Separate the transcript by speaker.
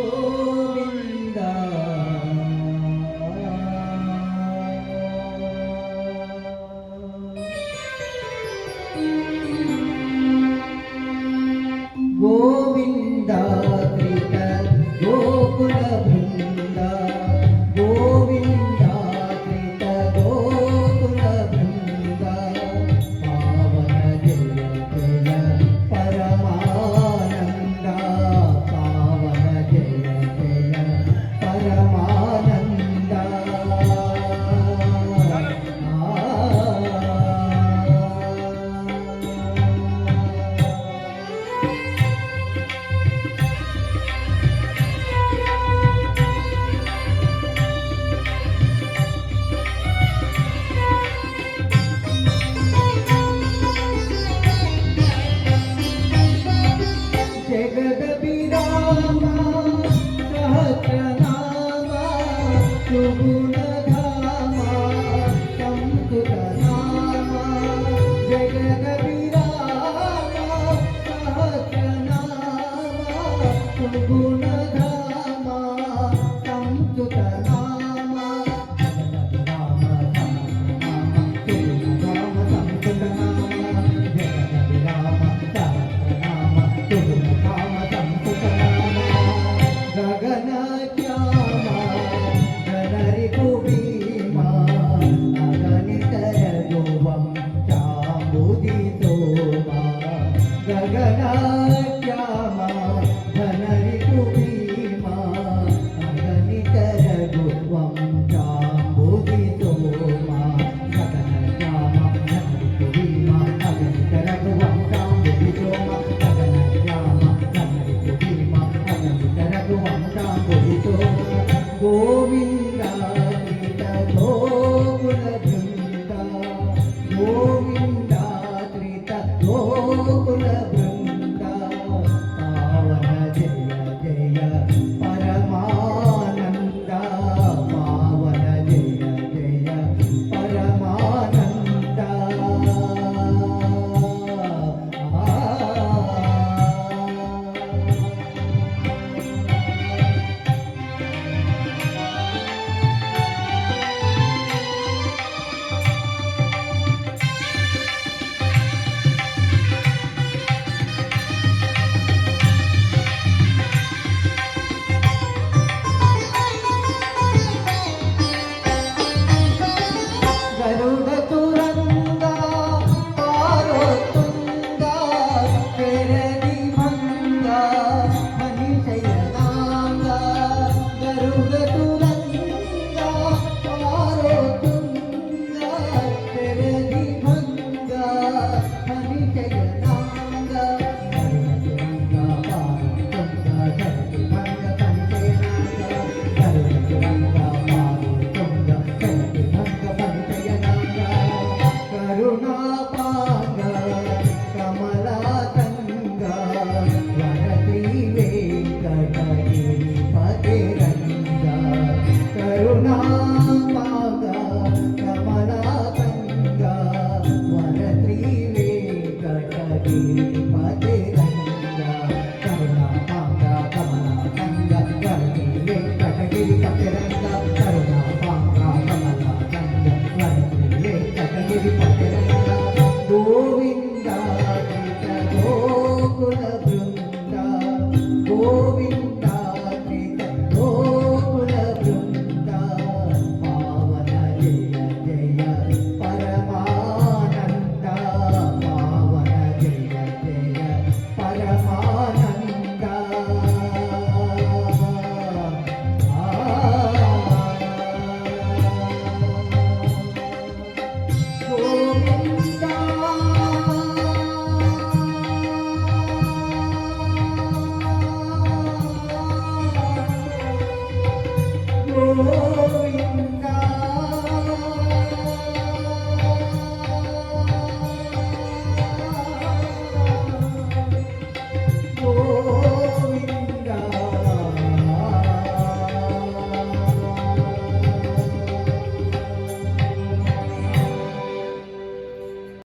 Speaker 1: గోవింద గోవింద త్రిత గోకుల బృంద గోవింద త్రిత గోకుల బృంద పావన జయ జయ పరమానంద పావన జయ జయ పరమానంద జగదభిరామ సహస్రనామ సుగుణధామ సంస్కృతనామ జగదభిరామ సహస్రనామ సుగుణధామ సంస్కృతనామ జగదభిరామ సహస్రనామ సుగుణధామ సంస్కృతనామ జగదభిరామ గగనశ్యామ ధనరి కుబీమ అగనితర ధ్రువం చాంబుది సోమ గగనశ్యామ ధనరి కుబీమ అగనితర ధ్రువం చాంబుది సోమ గగనశ్యామ ధనరి కుబీమ అగనితర ధ్రువం చాంబుది సోమ గోవింద త్రిత గోకుల బృంద గోవింద త్రిత గోకుల బృంద పావన జయ జయ పరమానంద పావన జయ జయ పరమానంద గరుడ తురంగ పారోత్తుంగ పెరది మంగ మణిశయనాంగ గరుడ తురంగ పారోత్తుంగ పెరది మంగ మణిశయనాంగ గరుడ తురంగ పారోత్తుంగ పెరది మంగ మణిశయనాంగ గరుడ తురంగ పారోత్తుంగ పెరది మంగ కరుణాపాంగ కమలాతంగ వరత్రి వెంకటగిరి పతిరంగ కరుణాపాంగ కమలాతంగ వరత్రి వెంకటగిరి పతిరంగ కరుణాపాంగ కమలాతంగ వరత్రి వెంకటగిరి పతిరంగ కరుణాపాంగ కమలాతంగ వరత్రి వెంకటగిరి పతిరంగ గోవింద త్రిత గోకుల బృంద గోవింద త్రిత గోకుల బృంద పావన జయ జయ పరమానంద పావన జయ జయ పరమానంద గోవింద